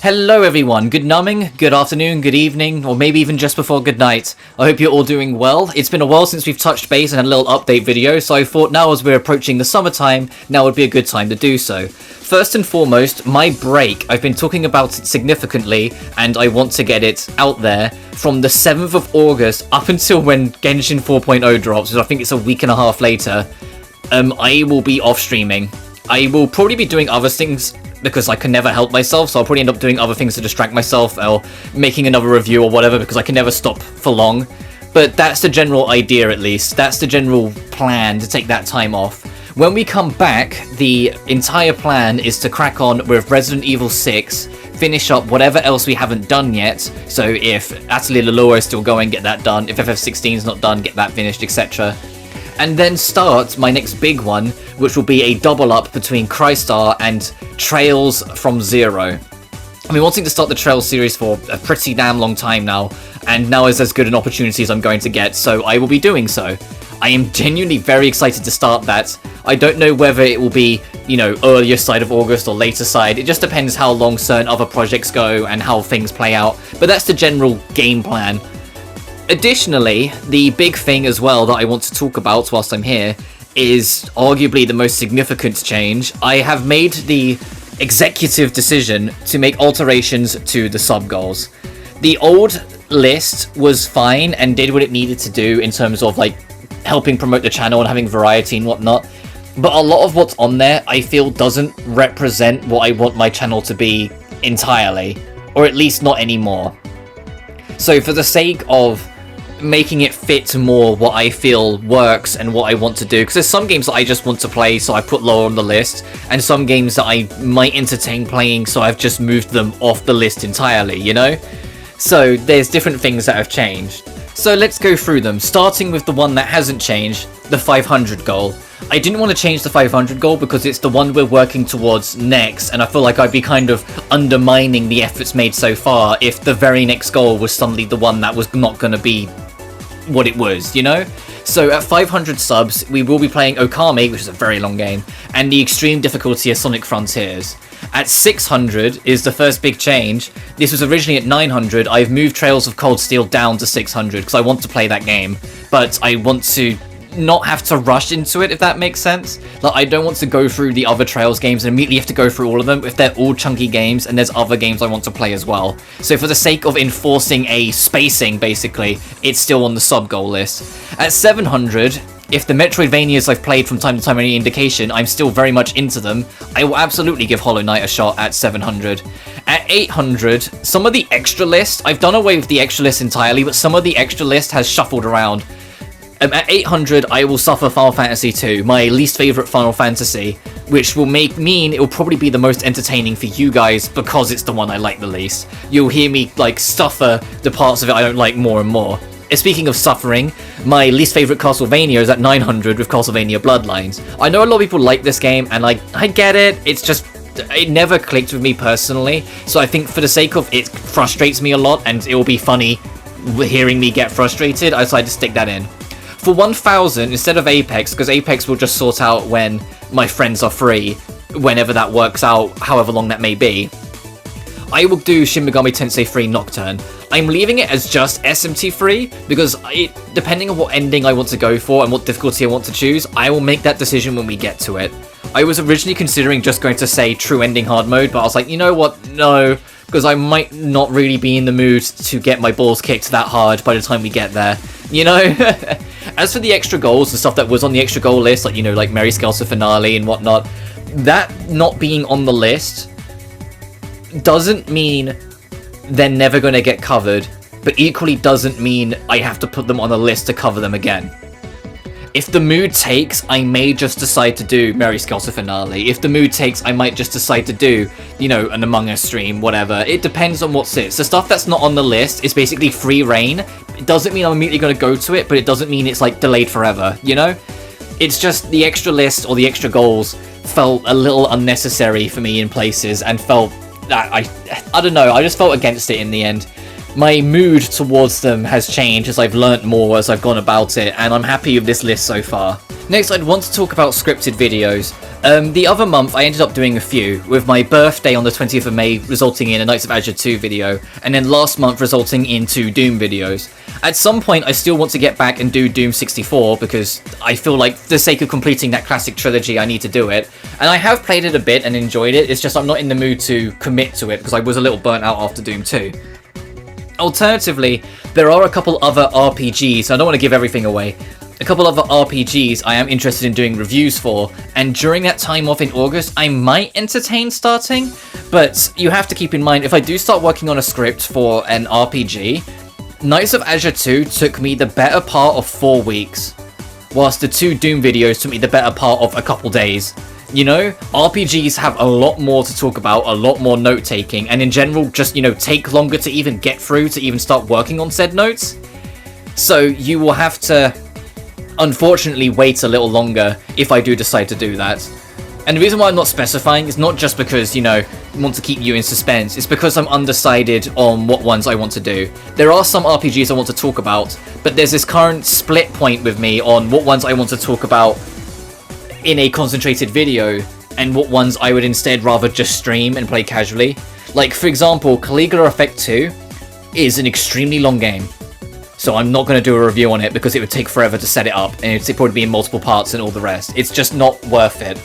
Hello everyone, good numbing, good afternoon, good evening, or maybe even just before good night. I hope you're all doing well. It's been a while since we've touched base and had a little update video, so I thought now as we're approaching the summertime, now would be a good time to do so. First and foremost, my break, I've been talking about it significantly, and I want to get it out there from the 7th of August up until when Genshin 4.0 drops, which I think it's a week and a half later. I will be off streaming. I will probably be doing other things because I can never help myself, so I'll probably end up doing other things to distract myself or making another review or whatever because I can never stop for long. But that's the general idea, at least. That's the general plan, to take that time off. When we come back, the entire plan is to crack on with Resident Evil 6, finish up whatever else we haven't done yet. So if Atelier Laloa is still going, get that done. If FF16 is not done, get that finished, etc. And then start my next big one, which will be a double up between Crystar and Trails from Zero. I've been wanting to start the Trails series for a pretty damn long time now, and now is as good an opportunity as I'm going to get, so I will be doing so. I am genuinely very excited to start that. I don't know whether it will be, you know, earlier side of August or later side. It just depends how long certain other projects go and how things play out, but that's the general game plan. Additionally, the big thing as well that I want to talk about whilst I'm here is arguably the most significant change. I have made the executive decision to make alterations to the sub-goals. The old list was fine and did what it needed to do in terms of like helping promote the channel and having variety and whatnot, but a lot of what's on there I feel doesn't represent what I want my channel to be entirely, or at least not anymore. So for the sake of making it fit more what I feel works and what I want to do, because there's some games that I just want to play, so I put lower on the list, and some games that I might entertain playing, so I've just moved them off the list entirely, you know? So there's different things that have changed. So let's go through them, starting with the one that hasn't changed, the 500 goal. I didn't want to change the 500 goal because it's the one we're working towards next, and I feel like I'd be kind of undermining the efforts made so far if the very next goal was suddenly the one that was not going to be what it was, you know? So at 500 subs, we will be playing Okami, which is a very long game, and the extreme difficulty of Sonic Frontiers. At 600 is the first big change. This was originally at 900. I've moved Trails of Cold Steel down to 600 because I want to play that game, but I want to not have to rush into it, if that makes sense. Like, I don't want to go through the other Trails games and immediately have to go through all of them if they're all chunky games and there's other games I want to play as well. So for the sake of enforcing a spacing, basically, it's still on the sub-goal list. At 700, if the Metroidvanias I've played from time to time are any indication, I'm still very much into them. I will absolutely give Hollow Knight a shot at 700. At 800, some of the extra list, I've done away with the extra list entirely, but some of the extra list has shuffled around. At 800, I will suffer Final Fantasy II, my least favourite Final Fantasy, which will mean it will probably be the most entertaining for you guys because it's the one I like the least. You'll hear me, like, suffer the parts of it I don't like more and more. Speaking of suffering, my least favourite Castlevania is at 900 with Castlevania Bloodlines. I know a lot of people like this game, and I get it, it's just, it never clicked with me personally, so I think for the sake of it frustrates me a lot, and it will be funny hearing me get frustrated, I decided to stick that in. For 1000, instead of Apex, because Apex will just sort out when my friends are free, whenever that works out, however long that may be, I will do Shin Megami Tensei 3 Nocturne. I'm leaving it as just SMT free, because depending on what ending I want to go for and what difficulty I want to choose, I will make that decision when we get to it. I was originally considering just going to say True Ending Hard Mode, but I was like, you know what, no, because I might not really be in the mood to get my balls kicked that hard by the time we get there, you know? As for the extra goals, the stuff that was on the extra goal list, like, you know, like Mary Skelter Finale and whatnot, that not being on the list doesn't mean they're never going to get covered, but equally doesn't mean I have to put them on a list to cover them again. If the mood takes, I may just decide to do Mary Skelter Finale. If the mood takes, I might just decide to do, you know, an Among Us stream, whatever. It depends on what sits. The stuff that's not on the list is basically free reign. It doesn't mean I'm immediately going to go to it, but it doesn't mean it's, like, delayed forever, you know? It's just the extra list or the extra goals felt a little unnecessary for me in places and felt that I don't know, I just felt against it in the end. My mood towards them has changed as I've learnt more as I've gone about it, and I'm happy with this list so far. Next, I'd want to talk about scripted videos. The other month, I ended up doing a few, with my birthday on the 20th of May resulting in a Knights of Azure 2 video, and then last month resulting in 2 Doom videos. At some point, I still want to get back and do Doom 64, because I feel like, for the sake of completing that classic trilogy, I need to do it. And I have played it a bit and enjoyed it, it's just I'm not in the mood to commit to it, because I was a little burnt out after Doom 2. Alternatively, there are a couple other RPGs, I don't want to give everything away, a couple other RPGs I am interested in doing reviews for, and during that time off in August, I might entertain starting, but you have to keep in mind, if I do start working on a script for an RPG, Knights of Azure 2 took me the better part of 4 weeks, whilst the 2 Doom videos took me the better part of a couple days. You know, RPGs have a lot more to talk about, a lot more note-taking, and in general, just, you know, take longer to even get through, to even start working on said notes. So you will have to, unfortunately, wait a little longer if I do decide to do that. And the reason why I'm not specifying is not just because, you know, I want to keep you in suspense, it's because I'm undecided on what ones I want to do. There are some RPGs I want to talk about, but there's this current split point with me on what ones I want to talk about in a concentrated video, and what ones I would instead rather just stream and play casually. Like, for example, Caligula Effect 2 is an extremely long game. So I'm not going to do a review on it because it would take forever to set it up, and it'd probably be in multiple parts and all the rest. It's just not worth it.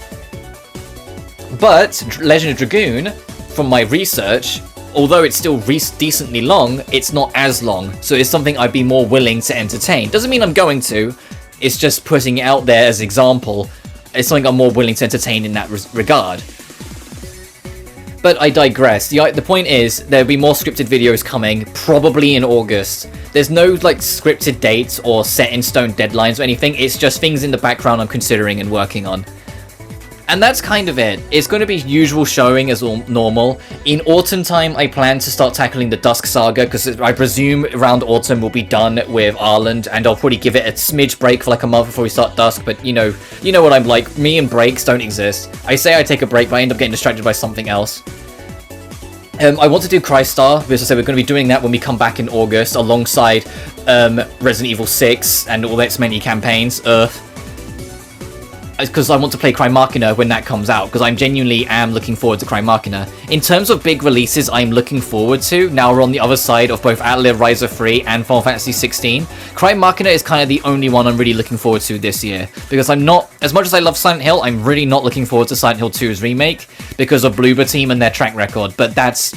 But Legend of Dragoon, from my research, although it's still decently long, it's not as long. So it's something I'd be more willing to entertain. Doesn't mean I'm going to, it's just putting it out there as an example. It's something I'm more willing to entertain in that regard. But I digress. The point is, there'll be more scripted videos coming, probably in August. There's no, like, scripted dates or set-in-stone deadlines or anything, it's just things in the background I'm considering and working on. And that's kind of it. It's going to be usual showing as normal. In autumn time, I plan to start tackling the Dusk Saga, because I presume around autumn we'll be done with Ireland, and I'll probably give it a smidge break for like a month before we start Dusk, but you know what I'm like. Me and breaks don't exist. I say I take a break, but I end up getting distracted by something else. I want to do Crystar, because I said we're going to be doing that when we come back in August, alongside Resident Evil 6 and all its many campaigns, Earth. Because I want to play Cry Machina when that comes out, because I genuinely am looking forward to Cry Machina. In terms of big releases I'm looking forward to, now we're on the other side of both Atelier Ryza 3 and Final Fantasy 16, Cry Machina is kind of the only one I'm really looking forward to this year. Because I'm not, as much as I love Silent Hill, I'm really not looking forward to Silent Hill 2's remake, because of Bloober Team and their track record, but that's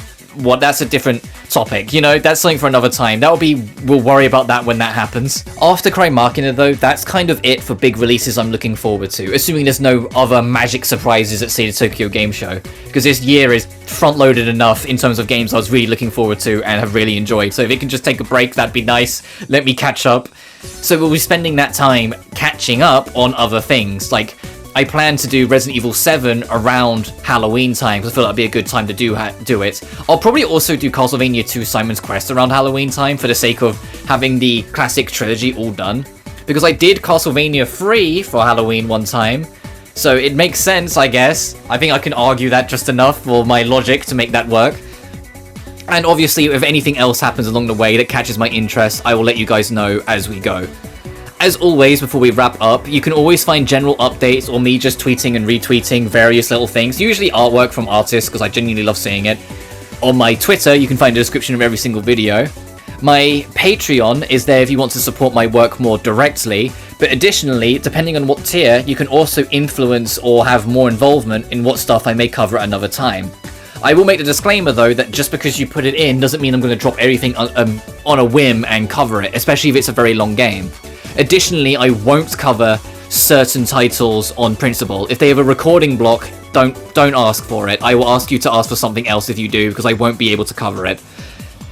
a different topic, you know, that's something for another time. We'll worry about that when that happens. After Cry Machina though, that's kind of it for big releases I'm looking forward to, assuming there's no other magic surprises at, say, the Tokyo Game Show, because this year is front-loaded enough in terms of games I was really looking forward to and have really enjoyed, so if it can just take a break, that'd be nice. Let me catch up. So we'll be spending that time catching up on other things, like I plan to do Resident Evil 7 around Halloween time, because I feel like that'd be a good time to do it. I'll probably also do Castlevania 2 Simon's Quest around Halloween time, for the sake of having the classic trilogy all done. Because I did Castlevania 3 for Halloween one time, so it makes sense, I guess. I think I can argue that just enough for my logic to make that work. And obviously, if anything else happens along the way that catches my interest, I will let you guys know as we go. As always, before we wrap up, you can always find general updates or me just tweeting and retweeting various little things, usually artwork from artists, because I genuinely love seeing it. On my Twitter, you can find a description of every single video. My Patreon is there if you want to support my work more directly, but additionally, depending on what tier, you can also influence or have more involvement in what stuff I may cover at another time. I will make the disclaimer though that just because you put it in doesn't mean I'm going to drop everything on a whim and cover it, especially if it's a very long game. Additionally, I won't cover certain titles on principle. If they have a recording block, don't ask for it. I will ask you to ask for something else if you do, because I won't be able to cover it.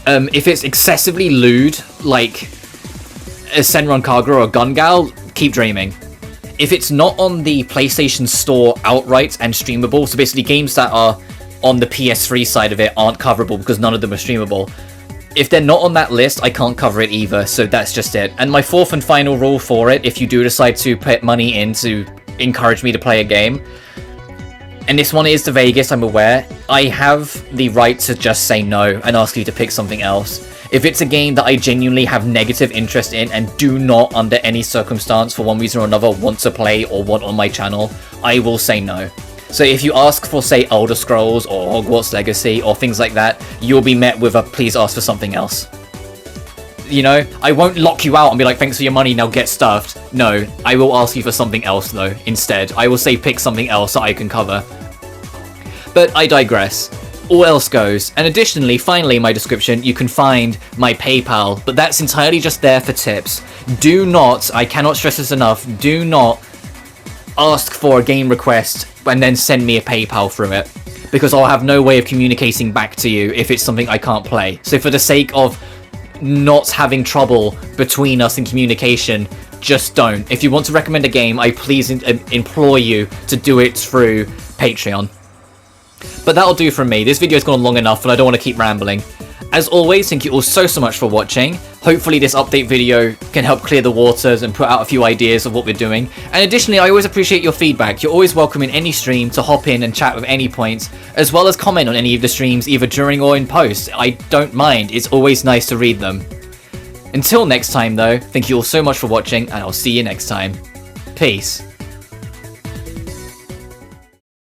If it's excessively lewd, like a Senran Kagura or Gun Gal, keep dreaming. If it's not on the PlayStation Store outright and streamable, so basically games that are on the PS3 side of it aren't coverable because none of them are streamable. If they're not on that list, I can't cover it either, so that's just it. And my fourth and final rule for it, if you do decide to put money in to encourage me to play a game, And this one is to Vegas, I'm aware. I have the right to just say no and ask you to pick something else. If it's a game that I genuinely have negative interest in and do not, under any circumstance, for one reason or another, want to play or want on my channel, I will say no. So if you ask for, say, Elder Scrolls or Hogwarts Legacy or things like that, you'll be met with a please ask for something else. You know, I won't lock you out and be like, thanks for your money, now get stuffed. No, I will ask you for something else though, instead. I will say pick something else that I can cover. But I digress. All else goes. And additionally, finally, in my description, you can find my PayPal, but that's entirely just there for tips. Do not, I cannot stress this enough, do not ask for a game request and then send me a PayPal through it, because I'll have no way of communicating back to you if it's something I can't play. So for the sake of not having trouble between us in communication, just don't. If you want to recommend a game, I please implore you to do it through Patreon. But that'll do from me. This video's gone long enough and I don't want to keep rambling. As always, thank you all so much for watching. Hopefully this update video can help clear the waters and put out a few ideas of what we're doing. And additionally, I always appreciate your feedback. You're always welcome in any stream to hop in and chat with any points, as well as comment on any of the streams either during or in post. I don't mind. It's always nice to read them. Until next time though, thank you all so much for watching and I'll see you next time. Peace.